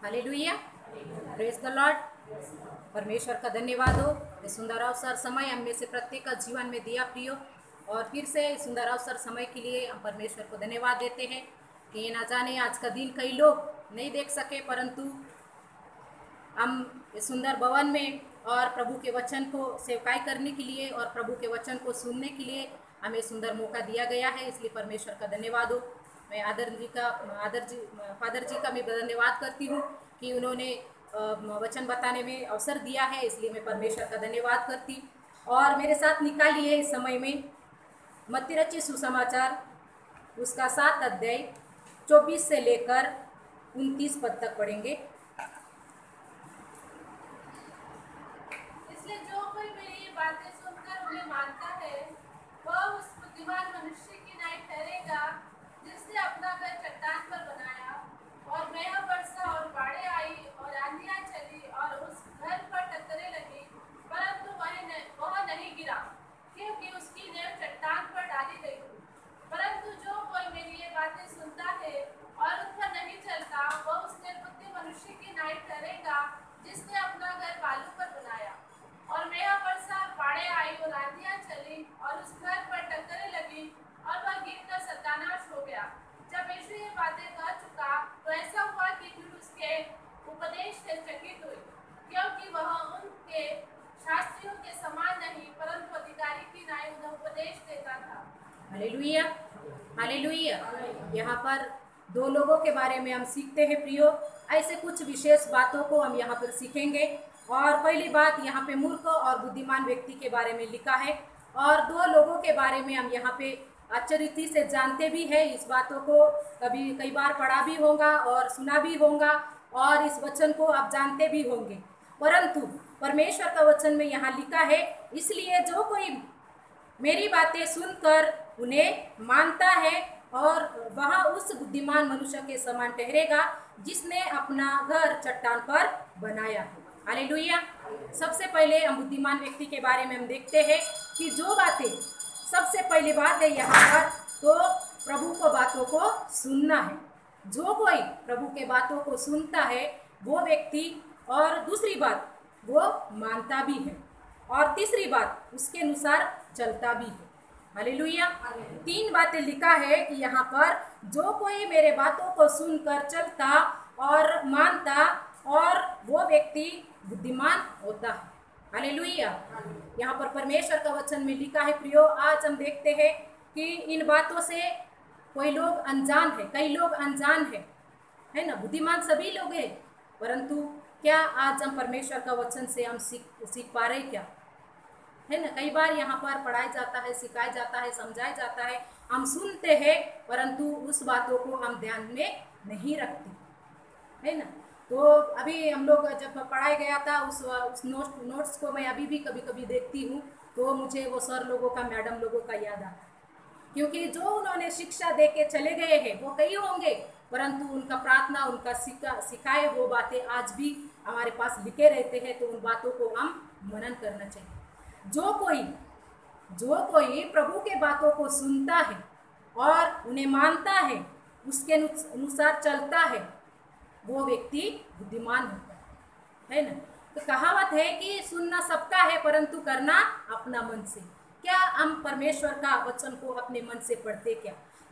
Hallelujah, praise the Lord. परमेश्वर का धन्यवाद हो। ये सुंदर अवसर समय हम में से प्रत्येक का जीवन में दिया प्रियो, और फिर से इस सुंदर अवसर समय के लिए हम परमेश्वर को धन्यवाद देते हैं कि ये ना जाने आज का दिन कई लोग नहीं देख सके, परंतु हम इस सुंदर भवन में और प्रभु के वचन को सेवकाई करने के लिए और प्रभु के वचन को सुनने के लिए हमें सुंदर मौका दिया गया है, इसलिए परमेश्वर का धन्यवाद हो। मैं फादर जी का मैं धन्यवाद करती हूँ कि उन्होंने वचन बताने में अवसर दिया है, इसलिए मैं परमेश्वर का धन्यवाद करती। और मेरे साथ निकाली है इस समय में मत्ती रचित सुसमाचार उसका 7 अध्याय 24 से लेकर 29 पद तक पढ़ेंगे। इसलिए जो कोई मेरी ये बातें सुनकर उन्हें मानता है, वह उस बुद्धिमान मनुष्य की नाई ठहरेगा जिसने अपना घर चट्टान पर बनाया, और मेघ बरसा और बाढ़ें आई और आंधियां चली और उस घर पर टकरे लगी, परंतु वह नहीं गिरा, क्योंकि उसकी नींव चट्टान पर डाली गई थी। परंतु जो कोई मेरी ये बातें सुनता है और उन पर नहीं चलता, वह उस निर्बुद्धि मनुष्य की नाई ठहरेगा जिसने अपना घर बालू पर बनाया, और मेघ बरसा और बाढ़ें आई और आंधियां चली और उस घर पर टक्करें लगी और वह गिरकर सत्यानाश हो गया। जब यीशु ये बातें कह चुका तो ऐसा हुआ कि भीड़ उसके उपदेश से चकित हुई, क्योंकि वह उनके शास्त्रियों के समान नहीं, परंतु अधिकारी की नाई उन्हें उपदेश देता था। Hallelujah, hallelujah. यहाँ पर दो लोगों के बारे में हम सीखते हैं प्रियो। ऐसे कुछ विशेष बातों को हम यहाँ पर सीखेंगे। और पहली बात, यहाँ पे मूर्ख और बुद्धिमान व्यक्ति के बारे में लिखा है, और दो लोगों के बारे में हम यहाँ पे अच्छी रीति से जानते भी हैं। इस बातों को कई बार पढ़ा भी होगा और सुना भी होगा, और इस वचन को आप जानते भी होंगे। परंतु परमेश्वर का वचन में यहाँ लिखा है, इसलिए जो कोई मेरी बातें सुनकर उन्हें मानता है और वह उस बुद्धिमान मनुष्य के समान ठहरेगा जिसने अपना घर चट्टान पर बनाया है। हालेलुया। सबसे पहले हम बुद्धिमान व्यक्ति के बारे में हम देखते हैं कि जो बातें, सबसे पहली बात है यहाँ पर तो प्रभु को बातों को सुनना है। जो कोई प्रभु के बातों को सुनता है वो व्यक्ति, और दूसरी बात वो मानता भी है, और तीसरी बात उसके अनुसार चलता भी है। हालेलुया। 3 बातें लिखा है कि यहाँ पर जो कोई मेरे बातों को सुनकर चलता और मानता, और वो व्यक्ति बुद्धिमान होता है। हालेलुया। यहाँ पर परमेश्वर का वचन में लिखा है प्रियो, आज हम देखते हैं कि इन बातों से कोई लोग अनजान है, कई लोग अनजान है ना। बुद्धिमान सभी लोग हैं, परंतु क्या आज हम परमेश्वर का वचन से हम सीख पा रहे क्या, है ना। कई बार यहाँ पर पढ़ाया जाता है, सिखाया जाता है, समझाया जाता है, हम सुनते हैं, परंतु उस बातों को हम ध्यान में नहीं रखते, है ना। तो अभी हम लोग जब पढ़ाया गया था उस नोट्स को मैं अभी भी कभी कभी देखती हूँ, तो मुझे वो सर लोगों का, मैडम लोगों का याद आता है, क्योंकि जो उन्होंने शिक्षा दे के चले गए हैं वो कई होंगे, परंतु उनका प्रार्थना, उनका सिखाए वो बातें आज भी हमारे पास लिखे रहते हैं। तो उन बातों को हम मनन करना चाहिए। जो कोई प्रभु के बातों को सुनता है और उन्हें मानता है, उसके अनुसार चलता है, वो व्यक्ति बुद्धिमान होता है ना। तो कहावत है कि सुनना सबका है परंतु करना अपना मन से। क्या हम परमेश्वर का वचन को अपने मन से पढ़ते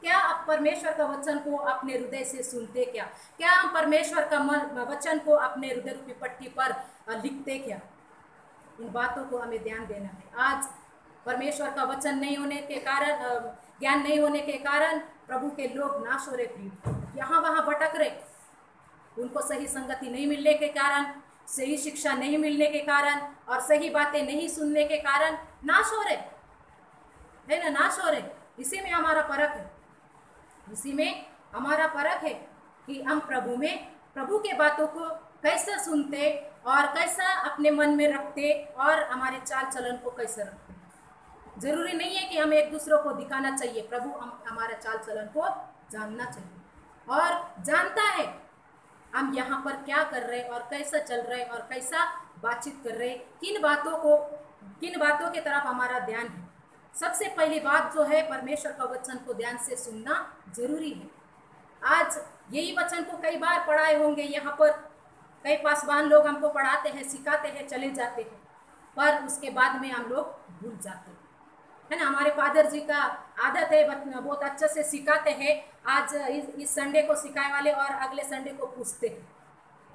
क्या आप परमेश्वर का वचन को अपने हृदय से सुनते क्या हम परमेश्वर का वचन को अपने हृदय रूपी पट्टी पर लिखते क्या। इन बातों को हमें ध्यान देना है। आज परमेश्वर का वचन नहीं होने के कारण, ज्ञान नहीं होने के कारण प्रभु के लोग नाश हो रहे, यहाँ वहाँ भटक रहे। उनको सही संगति नहीं मिलने के कारण, सही शिक्षा नहीं मिलने के कारण, और सही बातें नहीं सुनने के कारण नाश हो रहे, है ना, नाश हो रहे। इसी में हमारा फर्क है, इसी में हमारा फर्क है कि हम प्रभु के बातों को कैसे सुनते और कैसा अपने मन में रखते, और हमारे चाल चलन को कैसे रखते। जरूरी नहीं है कि हमें एक दूसरों को दिखाना चाहिए, प्रभु हमारा चाल चलन को जानना चाहिए और जानता है हम यहाँ पर क्या कर रहे और कैसा चल रहे और कैसा बातचीत कर रहे, किन बातों के तरफ हमारा ध्यान है। सबसे पहली बात जो है, परमेश्वर का वचन को ध्यान से सुनना जरूरी है। आज यही वचन को कई बार पढ़ाए होंगे यहाँ पर, कई पासवान लोग हमको पढ़ाते हैं, सिखाते हैं, चले जाते हैं, पर उसके बाद में हम लोग भूल जाते हैं, है ना। हमारे फादर जी का आदत है, बहुत अच्छे से सिखाते हैं। आज इस संडे को सिखाए वाले और अगले संडे को पूछते हैं।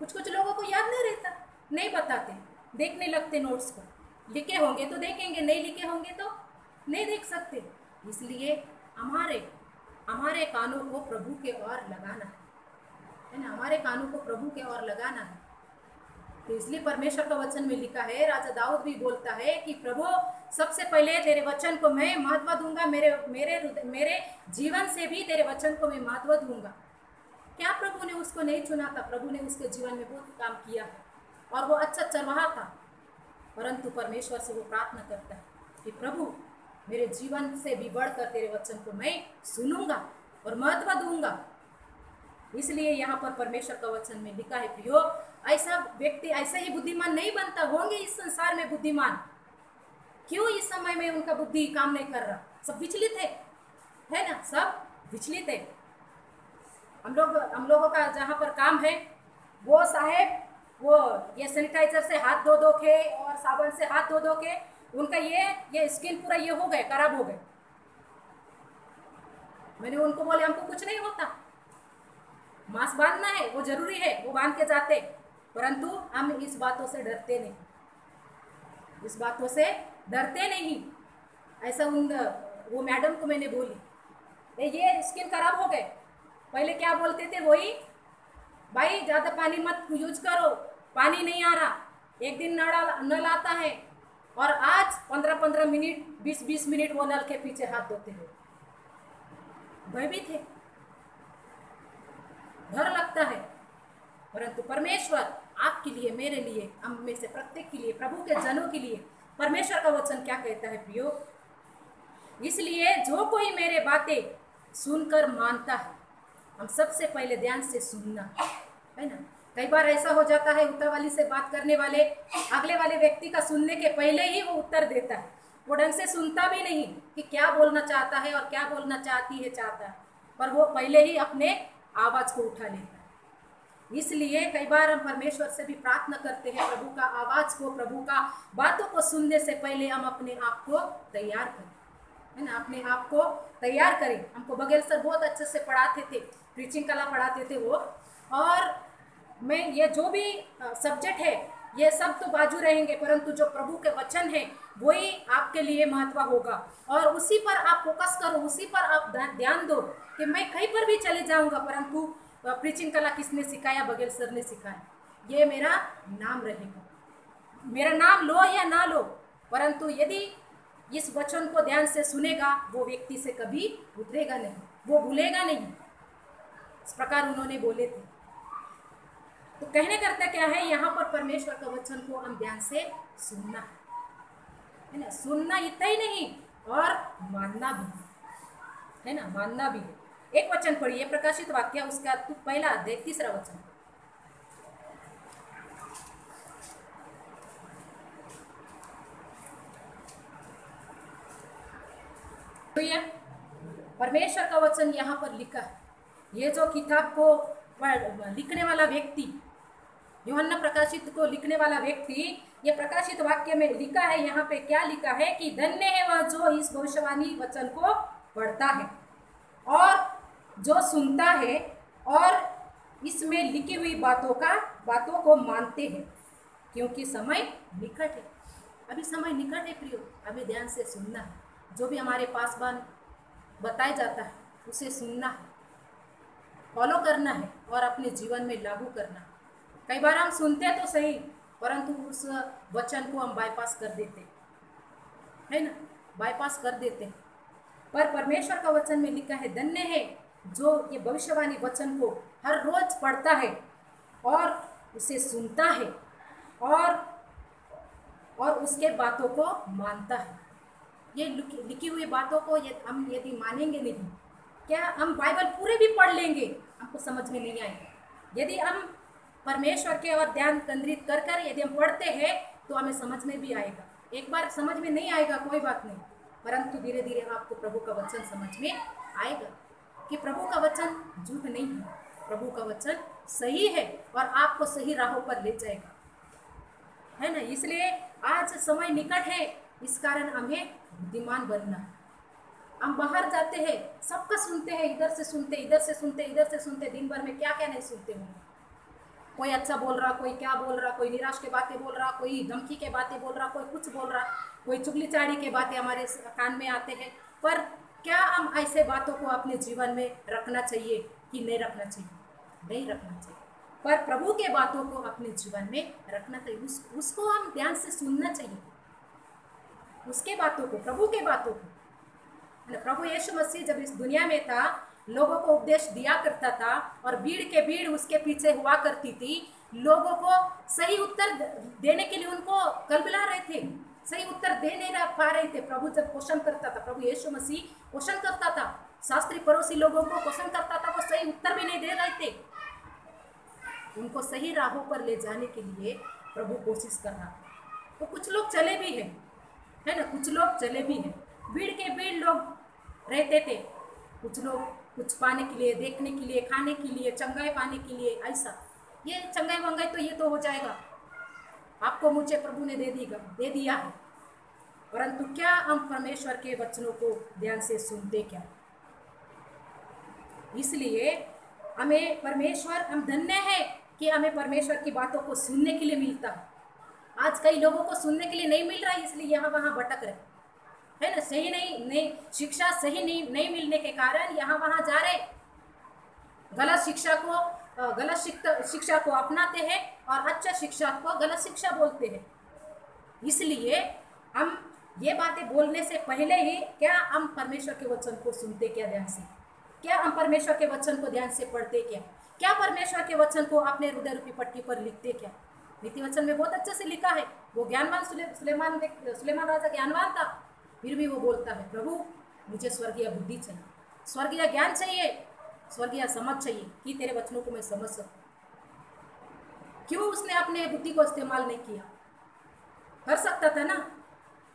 कुछ कुछ लोगों को याद नहीं रहता, नहीं बताते, देखने लगते नोट्स को। लिखे होंगे तो देखेंगे, नहीं लिखे होंगे तो नहीं देख सकते। इसलिए हमारे हमारे कानों को प्रभु के ओर लगाना है ना, हमारे कानों को प्रभु के ओर लगाना है। तो इसलिए परमेश्वर का वचन में लिखा है, राजा दाऊद भी बोलता है कि प्रभु सबसे पहले तेरे वचन को मैं महत्व दूंगा, मेरे जीवन से भी तेरे वचन को मैं महत्व दूंगा। क्या प्रभु ने उसको नहीं चुना था? प्रभु ने उसके जीवन में बहुत काम किया है और वो अच्छा चरवाहा था, परंतु परमेश्वर से वो प्रार्थना करता है कि प्रभु मेरे जीवन से भी बढ़कर तेरे वचन को मैं सुनूंगा और महत्व दूंगा। इसलिए यहाँ पर परमेश्वर का वचन में लिखा है प्रियो, ऐसा व्यक्ति ऐसा ही बुद्धिमान नहीं बनता। होंगे इस संसार में बुद्धिमान, क्यों इस समय में उनका बुद्धि काम नहीं कर रहा? सब विचलित है ना, सब विचलित है। हम लोगों का जहाँ पर काम है, वो साहेब वो ये सैनिटाइजर से हाथ धो के और साबुन से हाथ धो के उनका ये स्किन पूरा ये हो गए, खराब हो गए। मैंने उनको बोले हमको कुछ नहीं होता, मास्क बांधना है वो जरूरी है, वो बांध के जाते, परंतु हम इस बातों से डरते नहीं, इस बातों से डरते नहीं। ऐसा वो मैडम को मैंने बोली ये स्किन खराब हो गए, पहले क्या बोलते थे वही, भाई ज़्यादा पानी मत यूज करो, पानी नहीं आ रहा, एक दिन नल आता है, और आज 15-15 मिनट 20-20 मिनट वो नल के पीछे हाथ धोते हैं। भयभीत है, डर लगता है, परंतु परमेश्वर आपके लिए, मेरे लिए, हम में से प्रत्येक के लिए, प्रभु के जनों के लिए परमेश्वर का वचन क्या कहता है प्रियो? इसलिए जो कोई मेरे बातें सुनकर मानता है, हम सबसे पहले ध्यान से सुनना है ना। कई बार ऐसा हो जाता है, उतावली से बात करने वाले अगले वाले व्यक्ति का सुनने के पहले ही वो उत्तर देता है, वो ढंग से सुनता भी नहीं कि क्या बोलना चाहता है और क्या बोलना चाहता है, पर वो पहले ही अपने आवाज को उठा लेता है। इसलिए कई बार हम परमेश्वर से भी प्रार्थना करते हैं, प्रभु का आवाज को, प्रभु का बातों को सुनने से पहले हम अपने आप को तैयार करें, है ना, अपने आप को तैयार करें। हमको बघेल सर बहुत अच्छे से पढ़ाते थे, प्रीचिंग कला पढ़ाते थे वो, और मैं ये जो भी सब्जेक्ट है ये सब तो बाजू रहेंगे, परंतु जो प्रभु के वचन है वही आपके लिए महत्व होगा, और उसी पर आप फोकस करो, उसी पर आप ध्यान दो कि मैं कहीं पर भी चले जाऊंगा, परंतु प्रीचिंग कला किसने सिखाया? बघेल सर ने सिखाया। ये मेरा नाम रहेगा, मेरा नाम लो या ना लो, परंतु यदि इस वचन को ध्यान से सुनेगा वो व्यक्ति से कभी उतरेगा नहीं, वो भूलेगा नहीं। इस प्रकार उन्होंने बोले थे। तो कहने करता क्या है यहाँ पर, परमेश्वर का वचन को हम ध्यान से सुनना है ना, सुनना इतना ही नहीं और मानना भी है ना, मानना भी है। एक वचन पढ़िए, प्रकाशित वाक्य उसका पहला अध्याय 3रा वचन। परमेश्वर का वचन यहाँ पर लिखा है। ये जो किताब को लिखने वाला व्यक्ति, यूहन्ना प्रकाशित को लिखने वाला व्यक्ति, ये प्रकाशित वाक्य में लिखा है, यहाँ पे क्या लिखा है कि धन्य है वह जो इस भविष्यवाणी वचन को पढ़ता है और जो सुनता है और इसमें लिखी हुई बातों को मानते हैं, क्योंकि समय निकट है। अभी समय निकट है प्रियो, हमें ध्यान से सुनना है, जो भी हमारे पास बताया जाता है उसे सुनना है, फॉलो करना है और अपने जीवन में लागू करना है। कई बार हम सुनते तो सही, परंतु उस वचन को हम बाईपास कर देते है ना, बाईपास कर देते। पर परमेश्वर का वचन में लिखा है, धन्य है जो ये भविष्यवाणी वचन को हर रोज पढ़ता है और उसे सुनता है और उसके बातों को मानता है। ये लिखी हुई बातों को हम यदि मानेंगे नहीं, क्या हम बाइबल पूरे भी पढ़ लेंगे, हमको समझ में नहीं आएगा। यदि हम परमेश्वर के और ध्यान केंद्रित कर यदि हम पढ़ते हैं तो हमें समझ में भी आएगा। एक बार समझ में नहीं आएगा कोई बात नहीं, परंतु धीरे धीरे आपको प्रभु का वचन समझ में आएगा कि प्रभु का वचन झूठ नहीं है, प्रभु का वचन सही है और आपको सही राहों पर ले जाएगा, है ना। इसलिए आज समय निकट है, इस कारण हमें बुद्धिमान बनना है। हम बाहर जाते हैं, सबका सुनते हैं, इधर से सुनते, इधर से सुनते, इधर से सुनते, दिन भर में क्या क्या नहीं सुनते होंगे। कोई अच्छा बोल रहा, कोई क्या बोल रहा, कोई निराश के बातें बोल रहा, कोई धमकी के बातें बोल रहा, कोई कुछ बोल रहा, कोई चुगली चाड़ी के बातें हमारे कान में आते हैं। पर क्या हम ऐसे बातों को अपने जीवन में रखना चाहिए कि नहीं रखना चाहिए? नहीं रखना चाहिए। पर प्रभु के बातों को अपने जीवन में रखना चाहिए, उसको हम ध्यान से सुनना चाहिए, उसके बातों को, प्रभु के बातों को। प्रभु यीशु मसीह जब इस दुनिया में था, लोगों को उपदेश दिया करता था और भीड़ के भीड़ उसके पीछे हुआ करती थी। लोगों को सही उत्तर देने के लिए उनको कलबला रहे थे, सही उत्तर दे नहीं पा रहे थे। प्रभु जब क्वेश्चन करता था, प्रभु यीशु मसीह क्वेश्चन करता था, शास्त्री पड़ोसी लोगों को क्वेश्चन करता था, वो सही उत्तर भी नहीं दे रहे थे। उनको सही राहों पर ले जाने के लिए प्रभु कोशिश कर रहा था। तो कुछ लोग चले भी हैं, है ना, कुछ लोग चले भी हैं। भीड़ के भीड़ लोग रहते थे, कुछ लोग कुछ पाने के लिए, देखने के लिए, खाने के लिए, चंगाई पाने के लिए, ऐसा ये चंगाई वंगाई तो ये तो हो जाएगा, आपको मुझे प्रभु ने दे दिया है। परंतु क्या हम परमेश्वर के वचनों को ध्यान से सुनते क्या? इसलिए हमें परमेश्वर, हम धन्य है कि हमें परमेश्वर की बातों को सुनने के लिए मिलता है। आज कई लोगों को सुनने के लिए नहीं मिल रहा है, इसलिए यहाँ वहाँ भटक रहे, है ना। सही नहीं शिक्षा सही नहीं मिलने के कारण यहाँ वहाँ जा रहे, गलत शिक्षा को अपनाते हैं और अच्छा शिक्षा को गलत शिक्षा बोलते हैं। इसलिए हम ये बातें बोलने से पहले ही क्या हम परमेश्वर के वचन को सुनते क्या ध्यान से? क्या हम परमेश्वर के वचन को ध्यान से पढ़ते क्या? क्या परमेश्वर के वचन को अपने हृदय रूपी पट्टी पर लिखते क्या? नीति वचन में बहुत अच्छे से लिखा है। वो ज्ञानवान सुलेमान राजा ज्ञानवान था, फिर भी वो बोलता है, प्रभु मुझे स्वर्गीय बुद्धि चाहिए, स्वर्गीय ज्ञान चाहिए, स्वर्गीय समझ चाहिए कि तेरे वचनों को मैं समझ सकूं। क्यों उसने अपने बुद्धि को इस्तेमाल नहीं किया? कर सकता था ना,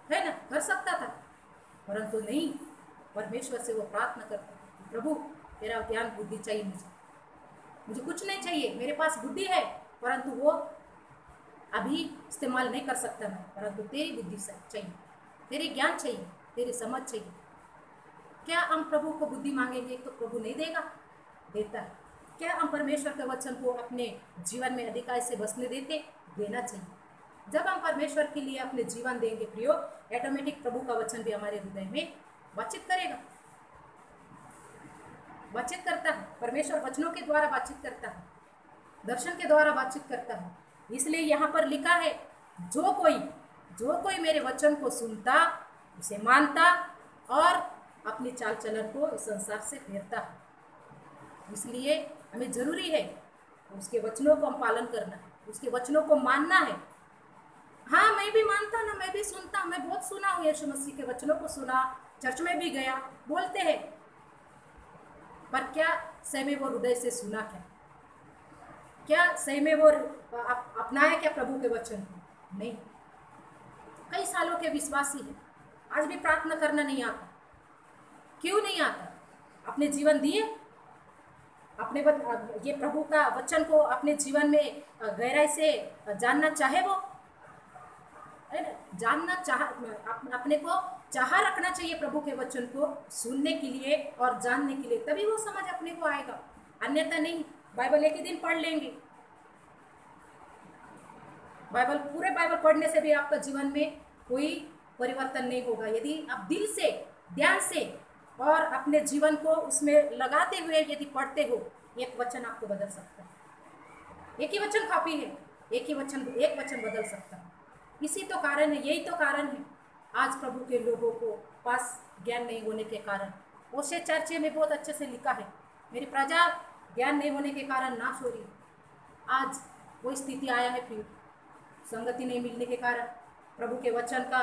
है ना, कर सकता था, परंतु नहीं। परमेश्वर से वो प्रार्थना करता था, प्रभु तेरा ज्ञान बुद्धि चाहिए, मुझे कुछ नहीं चाहिए, मेरे पास बुद्धि है परंतु वो अभी इस्तेमाल नहीं कर सकता मैं, परंतु तेरी बुद्धि चाहिए, तेरे ज्ञान चाहिए, तेरी समझ चाहिए। क्या हम प्रभु को बुद्धि मांगेंगे तो प्रभु नहीं देता है? क्या हम परमेश्वर के वचन को अपने जीवन में अधिकार से बसने देना चाहिए। जब हम परमेश्वर के लिए अपने जीवन देंगे प्रियो, ऑटोमेटिक प्रभु का वचन भी हमारे हृदय में बातचीत करेगा, बातचीत करता है। परमेश्वर वचनों के द्वारा बातचीत करता है, दर्शन के द्वारा बातचीत करता है। इसलिए यहाँ पर लिखा है, जो कोई मेरे वचन को सुनता, उसे मानता और अपनी चाल चलन को इस संसार से फेरता है। इसलिए हमें जरूरी है उसके वचनों को हम पालन करना है, उसके वचनों को मानना है। हाँ, मैं भी मानता ना, मैं भी सुनता, मैं बहुत सुना हूँ, यीशु मसीह के वचनों को सुना, चर्च में भी गया, बोलते हैं, पर क्या सही में वो हृदय से सुना क्या सही में वो अपनाया क्या प्रभु के वचन को? नहीं। कई सालों के विश्वासी है, आज भी प्रार्थना करना नहीं आता। क्यों नहीं आता? अपने जीवन दिए, अपने ये प्रभु का वचन को अपने जीवन में गहराई से जानना चाहे, वो है ना, अपने को चाह रखना चाहिए प्रभु के वचन को सुनने के लिए और जानने के लिए, तभी वो समझ अपने को आएगा, अन्यथा नहीं। बाइबल एक ही दिन पढ़ लेंगे, पूरे बाइबल पढ़ने से भी आपका जीवन में कोई परिवर्तन नहीं होगा। यदि आप दिल से, ध्यान से और अपने जीवन को उसमें लगाते हुए यदि पढ़ते हो, एक वचन आपको बदल सकता है। एक ही वचन काफी है, एक वचन बदल सकता है। इसी तो कारण है, यही तो कारण है आज प्रभु के लोगों को पास ज्ञान नहीं होने के कारण। ओशे चर्च में बहुत अच्छे से लिखा है, मेरी प्रजा ज्ञान नहीं होने के कारण नाश हो रही। आज वो स्थिति आया है, फिर संगति नहीं मिलने के कारण, प्रभु के वचन का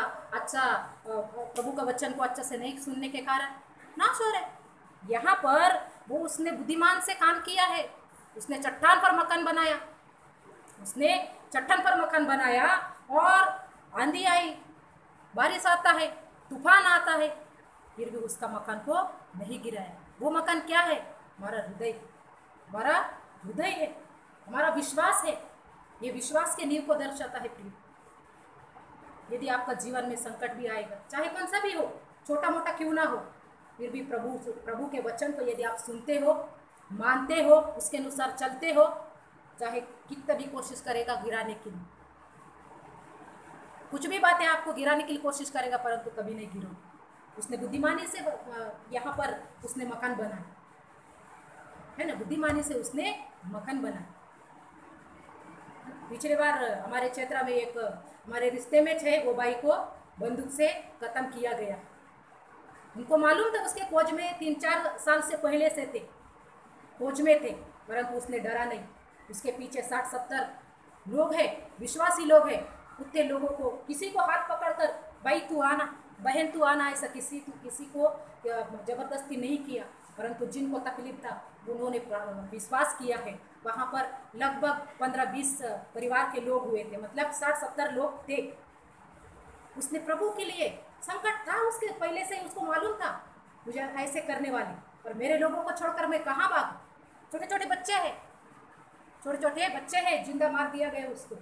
प्रभु का वचन को अच्छा से नहीं सुनने के कारण नाश हो रहे। यहाँ पर वो उसने बुद्धिमान से काम किया है, उसने चट्टान पर मकान बनाया, और आंधी आई, बारिश आता है, तूफान आता है, फिर भी उसका मकान को नहीं गिराया। वो मकान क्या है? हमारा हृदय है। हमारा विश्वास है, ये विश्वास के नींव को दर्शाता है प्रिय। यदि आपका जीवन में संकट भी आएगा, चाहे कौन सा भी हो, छोटा मोटा क्यों ना हो, फिर भी प्रभु के वचन को यदि आप सुनते हो, मानते हो, उसके अनुसार चलते हो, चाहे कितना भी कोशिश करेगा गिराने के लिए, कुछ भी बातें आपको गिराने के लिए कोशिश करेगा, परंतु कभी नहीं गिरोगे। उसने बुद्धिमानी से यहाँ पर उसने मकान बनाया है ना, बुद्धिमानी से उसने मकान बनाया। पिछले बार हमारे क्षेत्र में एक हमारे रिश्ते में थे, वो भाई को बंदूक से कत्ल किया गया। उनको मालूम था, उसके फौज में 3-4 साल से पहले से थे, फौज में थे, परंतु उसने डरा नहीं। उसके पीछे 60-70 लोग हैं, विश्वासी लोग हैं। उतने लोगों को, किसी को हाथ पकड़कर भाई तू आना, बहन तू आना, ऐसा किसी को जबरदस्ती नहीं किया, परंतु जिनको तकलीफ था उन्होंने विश्वास किया है। वहाँ पर लगभग 15-20 परिवार के लोग हुए थे, मतलब 60-70 लोग थे। उसने प्रभु के लिए, संकट था उसके पहले से ही, उसको मालूम था मुझे ऐसे करने वाले, पर मेरे लोगों को छोड़कर मैं कहाँ भागूं। छोटे छोटे बच्चे हैं, छोटे छोटे बच्चे हैं, जिंदा मार दिया गया उसको।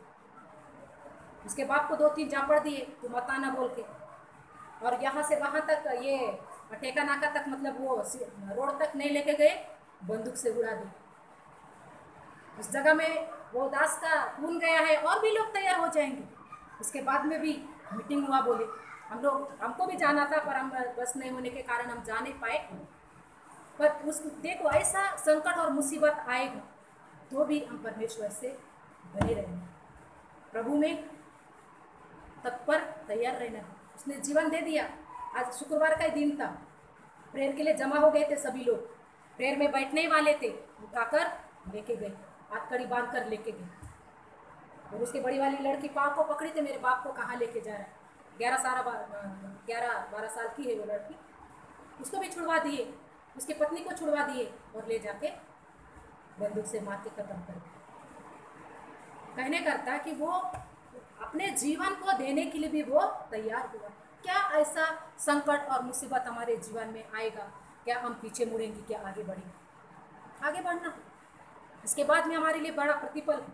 उसके बाप को 2-3 झापड़ दिए, तू मत आना बोल के। और यहाँ से वहाँ तक, ये टेका नाका तक, मतलब वो रोड तक नहीं लेके गए, बंदूक से उड़ा दी। उस जगह में वो दास का खून गया है, और भी लोग तैयार हो जाएंगे। उसके बाद में भी मीटिंग हुआ, बोले हमको भी जाना था, पर हम बस नहीं होने के कारण हम जा नहीं पाए। पर उस देखो, ऐसा संकट और मुसीबत आएगा तो भी हम परमेश्वर से बने रहेंगे, प्रभु में तत्पर तैयार रहना। उसने जीवन दे दिया। आज शुक्रवार का ही दिन था, प्रेयर के लिए जमा हो गए थे सभी लोग, प्रेयर में बैठने वाले थे, उठाकर लेके गए, हाथ कड़ी बांध कर लेके गए। और उसकी बड़ी वाली लड़की पाँव को पकड़ी थे, मेरे बाप को कहाँ लेके जा रहा है। 11-12 साल की है वो लड़की। उसको भी छुड़वा दिए, उसकी पत्नी को छुड़वा दिए, और ले जाके बंदूक से मार के खत्म कर दिया। कहने करता कि वो अपने जीवन को देने के लिए भी वो तैयार हुआ। क्या ऐसा संकट और मुसीबत हमारे जीवन में आएगा, क्या हम पीछे मुड़ेंगे, क्या आगे बढ़ेंगे? आगे बढ़ना। इसके बाद में हमारे लिए बड़ा प्रतिफल है,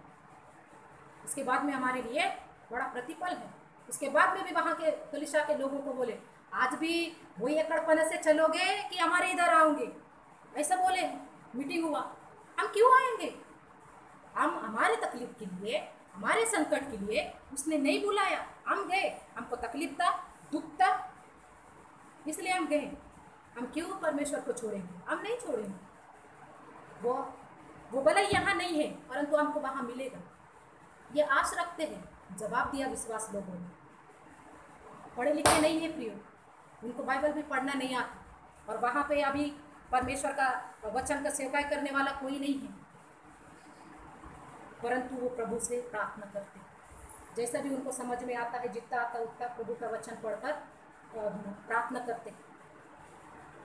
इसके बाद में हमारे लिए बड़ा प्रतिफल है। उसके बाद में भी वहाँ के कलीसिया के लोगों को बोले, आज भी वही एकड़पने से चलोगे कि हमारे इधर आओगे? ऐसा बोले, मीटिंग हुआ। हम क्यों आएंगे? हम हमारे तकलीफ के लिए, हमारे संकट के लिए उसने नहीं बुलाया, हम गए। हमको तकलीफ था, दुख था, इसलिए हम गए। हम क्यों परमेश्वर को छोड़ेंगे? हम नहीं छोड़ेंगे। वो भले यहाँ नहीं है, परंतु हमको वहाँ मिलेगा, ये आश रखते हैं। जवाब दिया विश्वास लोगों ने। पढ़े लिखे नहीं है प्रियो, उनको बाइबल भी पढ़ना नहीं आता, और वहाँ पे अभी परमेश्वर का वचन का सेवकाई करने वाला कोई नहीं है, परंतु वो प्रभु से प्रार्थना करते हैं। जैसा भी उनको समझ में आता है, जितना आता उतना प्रभु का वचन पढ़कर प्रार्थना करते हैं।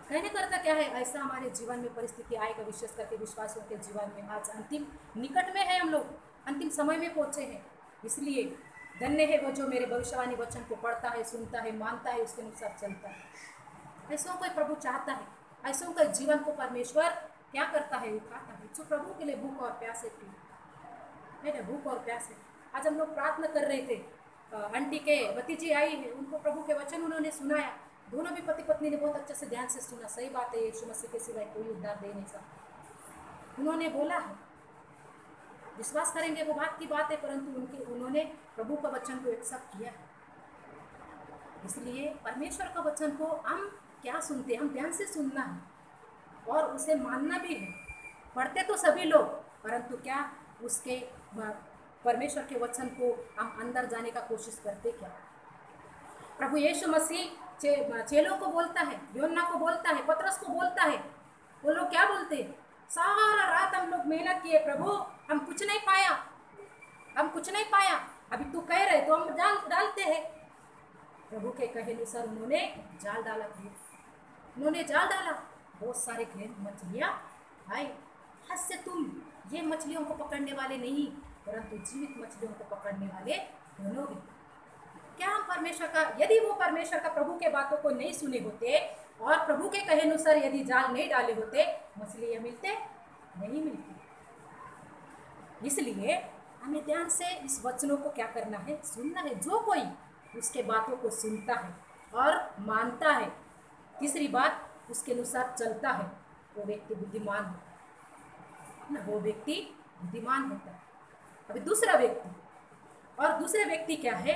कहने करता क्या है, ऐसा हमारे जीवन में परिस्थिति आएगा, विशेष करके विश्वासियों के जीवन में। आज अंतिम निकट में है, हम लोग अंतिम समय में पहुंचे हैं। इसलिए धन्य है वो जो मेरे भविष्यवाणी वचन को पढ़ता है, सुनता है, मानता है, उसके अनुसार चलता है। ऐसों को प्रभु चाहता है, ऐसों का जीवन को परमेश्वर क्या करता है, उठाता है। जो प्रभु के लिए भूख और प्यास है ना, भूख और प्यास है। आज हम लोग प्रार्थना कर रहे थे, आंटी के भतीजी आई है, उनको प्रभु के वचन उन्होंने सुनाया। दोनों भी पति पत्नी ने बहुत अच्छे से ध्यान से सुना। सही बात है, यीशु मसीह के सिवाय कोई उद्धार दे नहीं सकता। उन्होंने बोला है, विश्वास करेंगे वो बात की बात है, परंतु उन्होंने प्रभु का वचन को एक्सेप्ट किया है। इसलिए परमेश्वर का वचन को हम क्या सुनते हैं, हम ध्यान से सुनना है और उसे मानना भी है। पढ़ते तो सभी लोग, परंतु क्या उसके परमेश्वर के वचन को हम अंदर जाने का कोशिश करते क्या? प्रभु यीशु मसीह चेलों को बोलता है, योना को बोलता है, पतरस को बोलता है। वो लोग क्या बोलते हैं? सारा रात हम लोग मेहनत किए प्रभु, हम कुछ नहीं पाया, हम कुछ नहीं पाया। अभी तू कह रहे तो हम जाल डालते हैं। प्रभु के कहे अनुसार उन्होंने जाल डाला, उन्होंने जाल डाला। बहुत सारे घेर मछलियाँ आए। हद से तुम ये मछलियों को पकड़ने वाले नहीं, परंतु जीवित मछलियों को पकड़ने वाले बनोगे। क्या हम परमेश्वर का, यदि वो परमेश्वर का प्रभु के बातों को नहीं सुने होते और प्रभु के कहे अनुसार यदि जाल नहीं डाले होते, मछलियाँ मिलते नहीं मिलती। इसलिए हमें ध्यान से इस वचनों को क्या करना है, सुनना है। जो कोई उसके बातों को सुनता है और मानता है, तीसरी बात उसके अनुसार चलता है, वो व्यक्ति बुद्धिमान होता है ना, वो व्यक्ति बुद्धिमान होता है। अभी दूसरा व्यक्ति, और दूसरे व्यक्ति क्या है,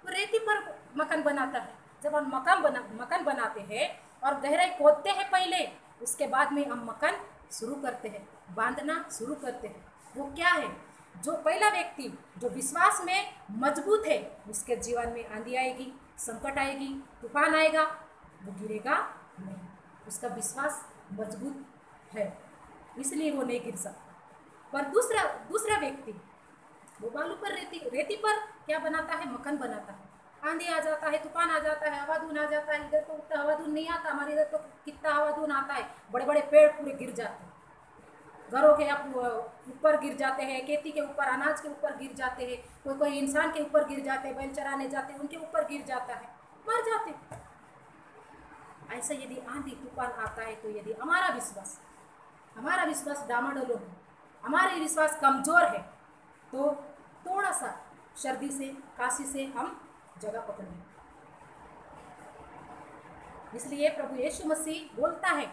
वो रेती पर मकान बनाता है। जब हम मकान बनाते हैं और गहराई खोदते हैं पहले, उसके बाद में हम मकान शुरू करते हैं, बांधना शुरू करते हैं। वो क्या है, जो पहला व्यक्ति जो विश्वास में मजबूत है, उसके जीवन में आंधी आएगी, संकट आएगी, तूफान आएगा, वो गिरेगा नहीं। उसका विश्वास मजबूत है, इसलिए वो नहीं गिर सकता। पर दूसरा दूसरा व्यक्ति वो बालू पर रेती पर क्या बनाता है, मकान बनाता है। आंधी आ जाता है, तूफान आ जाता है, हवाधून आ जाता है। इधर तो उतना हवाधून नहीं आता, हमारे इधर तो कितना हवाधून आता है, बड़े बड़े पेड़ पूरे गिर जाते हैं, घरों के ऊपर गिर जाते हैं, खेती के ऊपर, अनाज के ऊपर गिर जाते हैं, कोई कोई इंसान के ऊपर गिर जाते हैं, बैल चराने जाते हैं उनके ऊपर गिर जाता है, मर जाते हैं। ऐसा यदि आंधी तूफान आता है, तो यदि हमारा विश्वास डामाडोल है, हमारा विश्वास कमजोर है, तो थोड़ा सा सर्दी से, काशी से हम जगह पकड़ेंगे। इसलिए प्रभु यीशु मसीह बोलता है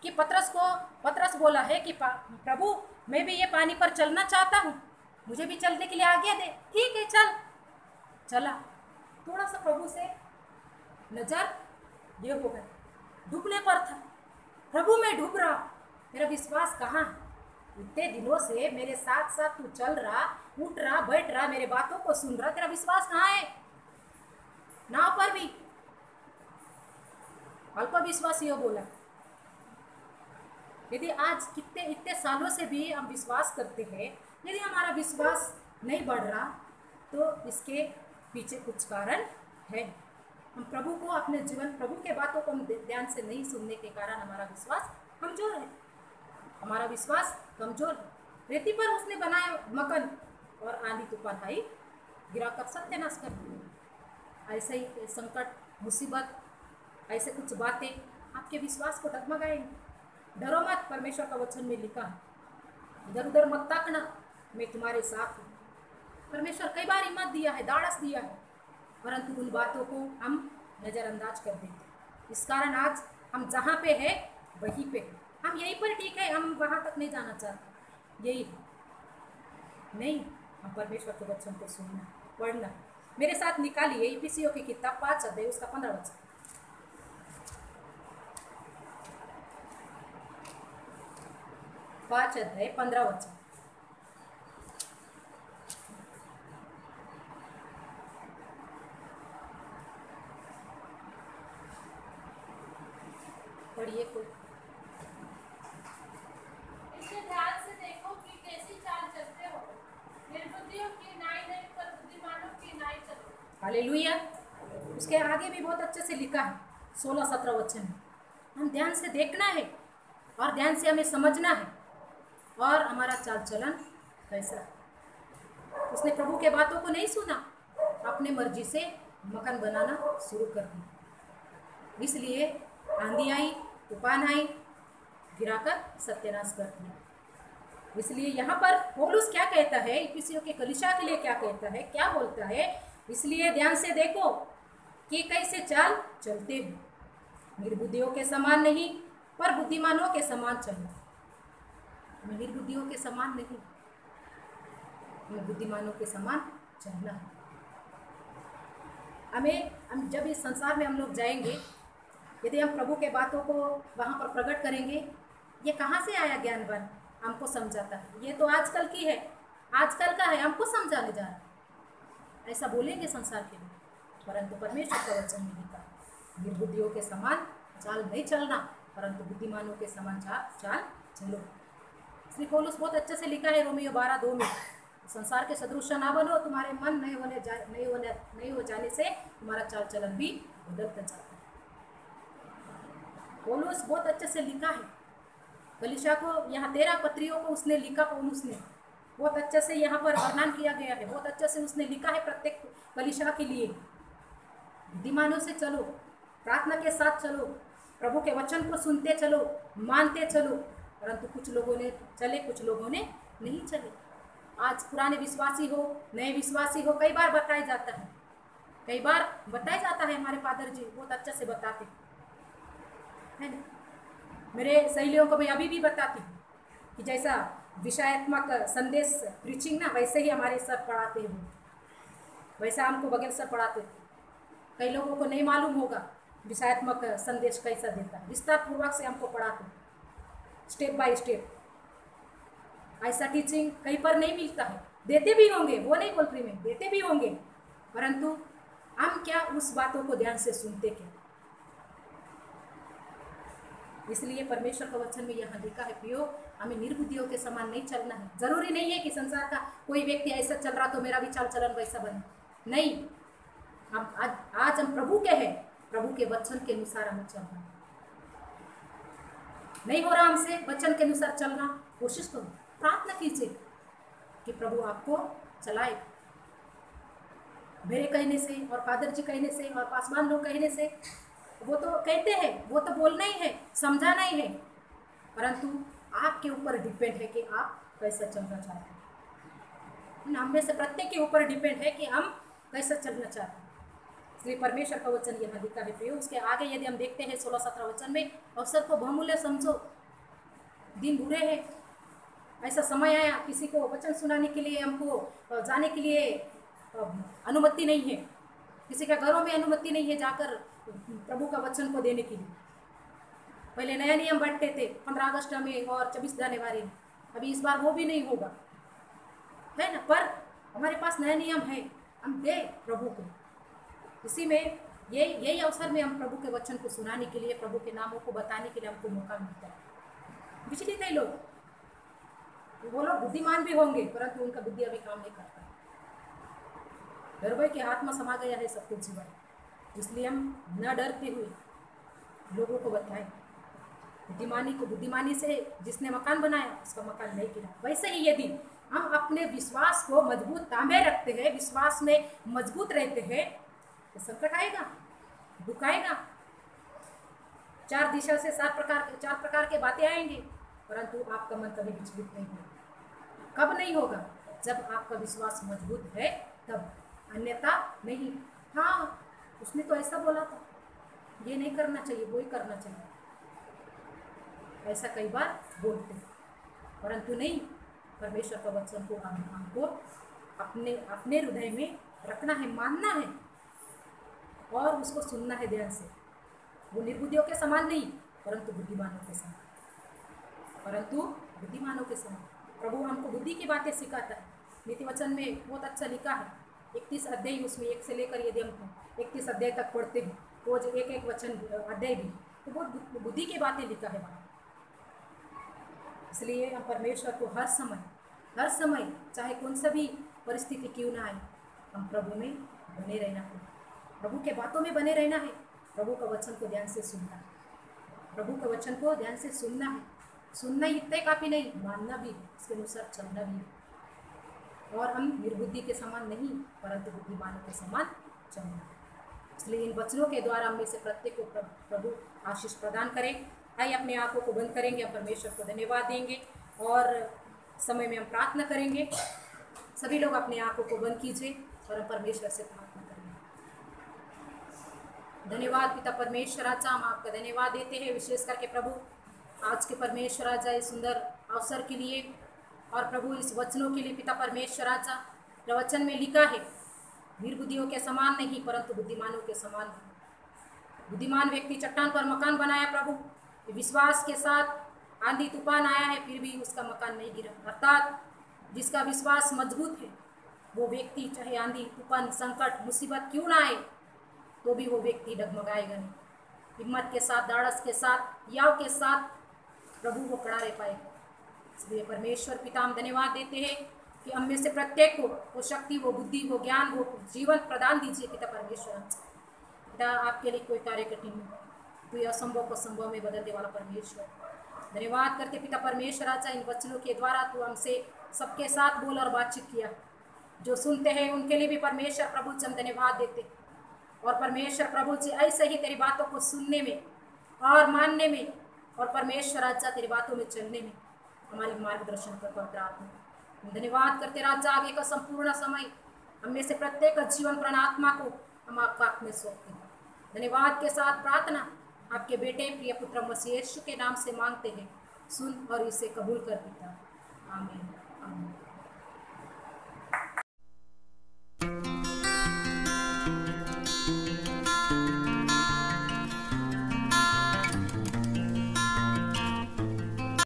कि पतरस बोला है कि प्रभु मैं भी ये पानी पर चलना चाहता हूँ, मुझे भी चलने के लिए आज्ञा दे। ठीक है, चल। चला, थोड़ा सा प्रभु से नजर ये हो गया, डूबने पर था। प्रभु मैं डूब रहा, मेरा विश्वास कहाँ है? इतने दिनों से मेरे साथ साथ तू चल रहा, उठ रहा, बैठ रहा, मेरे बातों को सुन रहा, तेरा विश्वास कहाँ है? नाव पर भी अल्प विश्वासी हो बोला। यदि आज इतने सालों से भी हम विश्वास करते हैं, यदि हमारा विश्वास नहीं बढ़ रहा, तो इसके पीछे कुछ कारण है। हम प्रभु को अपने जीवन, प्रभु के बातों को हम ध्यान से नहीं सुनने के कारण हमारा विश्वास कमजोर है। हमारा विश्वास कमजोर है। रेती पर उसने बनाया मकान और आंधी तूफान आई, गिराकर सत्यानाश कर दिया। ऐसे ही संकट, मुसीबत, ऐसे कुछ बातें आपके विश्वास को डगमगाएंगे। डरो मत, परमेश्वर का वचन में लिखा है, इधर उधर मत ताकना, मैं तुम्हारे साथ हूँ। परमेश्वर कई बार हिम्मत दिया है, दाढ़स दिया है, परंतु उन बातों को हम नज़रअंदाज कर देते। इस कारण आज हम जहाँ पे है वहीं पे है, हम यहीं पर ठीक है, हम वहाँ तक नहीं जाना चाहते। यही है नहीं, हम परमेश्वर के वचन को सुनना, पढ़ना। मेरे साथ निकालिए इफिसियों की किताब 5 अध्याय उसका 15 वचन। 5 अध्याय 15 वचन। पढ़िए कोई। इसे ध्यान से देखो कि कैसी चाल चलते हो, निर्बुद्धियों की नाई नहीं पर बुद्धिमानों की नाई चलो। हालेलुया। उसके आगे भी बहुत अच्छे से लिखा है, 16-17 वचन में। हम ध्यान से देखना है और ध्यान से हमें समझना है, और हमारा चाल चलन कैसा। उसने प्रभु के बातों को नहीं सुना, अपने मर्जी से मकान बनाना शुरू कर दिया। इसलिए आंधी आई, तूफान आई, गिराकर सत्यानाश कर दिया। इसलिए यहाँ पर पौलुस क्या कहता है, इफिसियों के कलीसिया के लिए क्या कहता है, क्या बोलता है? इसलिए ध्यान से देखो कि कैसे चाल चलते हो, निर्बुद्धियों के समान नहीं पर बुद्धिमानों के समान चलो। हमें निर्बुद्धियों के समान नहीं, हमें बुद्धिमानों के समान चलना है। हम जब इस संसार में हम लोग जाएंगे, यदि हम प्रभु के बातों को वहाँ पर प्रकट करेंगे, ये कहाँ से आया ज्ञानवान हमको समझाता है, ये तो आजकल की है, आजकल का है, हमको समझाने जा रहा है, ऐसा बोलेंगे संसार के लोग। परंतु परमेश्वर का वचन में लिखा, निर्बुद्धियों के समान चाल नहीं चलना, परंतु बुद्धिमानों के समान चाल चलो। श्री पौलुस बहुत अच्छे से लिखा है रोमियो 12:2 में, संसार के सदृश ना बनो, तुम्हारे मन नहीं हो जाने से तुम्हारा चाल चलन भी बदलता जाता है। पौलुस बहुत अच्छे से लिखा है कलीसिया को, यहाँ 13 पत्रियों को उसने लिखा। पौलुस ने बहुत अच्छे से यहाँ पर वर्णन किया गया है, बहुत अच्छे से उसने लिखा है प्रत्येक कलीसिया के लिए। बुद्धिमानों से चलो, प्रार्थना के साथ चलो, प्रभु के वचन को सुनते चलो, मानते चलो। परंतु कुछ लोगों ने चले, कुछ लोगों ने नहीं चले। आज पुराने विश्वासी हो, नए विश्वासी हो, कई बार बताया जाता है, कई बार बताया जाता है। हमारे फादर जी बहुत अच्छे से बताते है ना। मेरे सहेलियों को मैं अभी भी बताती हूँ कि जैसा विषयात्मक संदेश प्रीचिंग ना, वैसे ही हमारे सर पढ़ाते हैं वो, वैसा हमको बगैर सर पढ़ाते थे। कई लोगों को नहीं मालूम होगा विषयात्मक संदेश कैसा देता है, विस्तार पूर्वक से हमको पढ़ाते, स्टेप बाय स्टेप। ऐसा टीचिंग कहीं पर नहीं मिलता है। देते भी होंगे, वो नहीं बोल रही मैं, देते भी होंगे, परंतु हम क्या उस बातों को ध्यान से सुनते क्या। इसलिए परमेश्वर का वचन में यहाँ लिखा है, प्रियो हमें निर्बुद्धियों के समान नहीं चलना है। जरूरी नहीं है कि संसार का कोई व्यक्ति ऐसा चल रहा तो मेरा भी चाल चलन वैसा बने, नहीं। हम आज हम प्रभु के हैं, प्रभु के वचन के अनुसार हमें चलना। नहीं हो रहा हमसे वचन के अनुसार चलना, कोशिश करो, प्रार्थना कीजिए कि प्रभु आपको चलाए। मेरे कहने से और फादर जी कहने से और पासवान लोग कहने से, वो तो कहते हैं, वो तो बोलना ही है, समझाना ही है, परंतु आपके ऊपर डिपेंड है कि आप कैसा चलना चाहते हैं। हम में से प्रत्येक के ऊपर डिपेंड है कि हम कैसा चलना चाहते हैं। इसलिए परमेश्वर का वचन यहाँ लिखा है प्रियो। उसके आगे यदि हम देखते हैं 16-17 वचन में, अवसर को बहुमूल्य समझो, दिन बुरे हैं, ऐसा समय आया किसी को वचन सुनाने के लिए, हमको जाने के लिए अनुमति नहीं है, किसी का घरों में अनुमति नहीं है जाकर प्रभु का वचन को देने के लिए। पहले नया नियम बांटते थे 15 अगस्त में और 26 जनवरी में, अभी इस बार वो भी नहीं होगा, है ना। पर हमारे पास नया नियम है, हम दे प्रभु को। इसी में यही अवसर में हम प्रभु के वचन को सुनाने के लिए, प्रभु के नामों को बताने के लिए हमको मौका मिलता है। विचलित है लोग, वो लोग बुद्धिमान भी होंगे, परंतु उनका बुद्धि अभी काम नहीं करता। डर के हाथ में समा गया है सब कुछ जीवन, इसलिए हम न डरते हुए लोगों को बताएं। बुद्धिमानी से जिसने मकान बनाया उसका मकान नहीं गिरा। वैसे ही यदि हम अपने विश्वास को मजबूत तांबे रखते हैं, विश्वास में मजबूत रहते हैं, तो संकट आएगा, दुख आएगा, चार दिशा से चार प्रकार के बातें आएंगे, परंतु आपका मन कभी विचलित नहीं होगा। कब नहीं होगा? जब आपका विश्वास मजबूत है तब, अन्यथा नहीं। हाँ, उसने तो ऐसा बोला था, ये नहीं करना चाहिए, वो ही करना चाहिए, ऐसा कई बार बोलते, परंतु नहीं। परमेश्वर का वचन को हमको अपने हृदय में रखना है, मानना है और उसको सुनना है ध्यान से। वो निर्बुद्धियों के समान नहीं, परंतु बुद्धिमानों के समान। प्रभु हमको बुद्धि की बातें सिखाता है। नीति वचन में बहुत अच्छा लिखा है, 31 अध्याय, उसमें 1 से लेकर यदि हम 31 अध्याय तक पढ़ते हैं, रोज एक वचन अध्याय भी, तो बहुत बुद्धि की बातें लिखा है वहाँ। इसलिए हम परमेश्वर को हर समय चाहे कौन सा भी परिस्थिति क्यों ना आए, हम प्रभु में बने रहना है, प्रभु के बातों में बने रहना है, प्रभु का वचन को ध्यान से सुनना है, प्रभु के वचन को ध्यान से सुनना है। सुनना ही इतना काफ़ी नहीं, मानना भी है, उसके अनुसार चलना भी है। और हम निर्बुद्धि के समान नहीं, परंतु बुद्धिमानों के समान चलना है। इसलिए इन वचनों के द्वारा हम में से प्रत्येक को प्रभु आशीष प्रदान करें। आइए अपने आंखों को बंद करेंगे, हम परमेश्वर को धन्यवाद देंगे और समय में हम प्रार्थना करेंगे। सभी लोग अपने आंखों को बंद कीजिए और हम परमेश्वर से प्रार्थना करेंगे। धन्यवाद पिता परमेश्वर राजा, हम आपका धन्यवाद देते हैं विशेष करके प्रभु आज के परमेश्वर राजा इस सुंदर अवसर के लिए, और प्रभु इस वचनों के लिए पिता परमेश्वर राजा। वचन में लिखा है, निर्बुद्धियों के समान नहीं परंतु बुद्धिमानों के समान। बुद्धिमान व्यक्ति चट्टान पर मकान बनाया प्रभु, विश्वास के साथ आंधी तूफान आया है फिर भी उसका मकान नहीं गिरा। अर्थात जिसका विश्वास मजबूत है वो व्यक्ति, चाहे आंधी तूफान संकट मुसीबत क्यों ना आए तो भी वो व्यक्ति डगमगाएगा नहीं। हिम्मत के साथ, धाड़स के साथ, याव के साथ प्रभु को खड़ा रह पाएगा। इसलिए परमेश्वर पिता हम धन्यवाद देते हैं कि हम में से प्रत्येक को वो शक्ति, वो बुद्धि, वो ज्ञान, वो जीवन प्रदान दीजिए पिता परमेश्वर। पिता आपके लिए कोई कार्य कठिन नहीं, कोई असंभव को संभव में बदलने वाला परमेश्वर। धन्यवाद करते पिता परमेश्वर राजा, इन वचनों के द्वारा तू हमसे सबके साथ बोल और बातचीत किया। जो सुनते हैं उनके लिए भी परमेश्वर प्रभु जी हम धन्यवाद देते। और परमेश्वर प्रभु जी ऐसे ही तेरी बातों को सुनने में और मानने में और परमेश्वर राजा तेरी बातों में चलने में हमारी मार्गदर्शन कर प्रार्थना। हम धन्यवाद करते राजा आगे का संपूर्ण समय हम में से प्रत्येक जीवन प्राणात्मा को हम आपका हाथ में सौंपते हैं। धन्यवाद के साथ प्रार्थना आपके बेटे प्रिय पुत्र मसीह यीशु के नाम से मांगते हैं, सुन और इसे कबूल कर पिता। आमीन आमीन।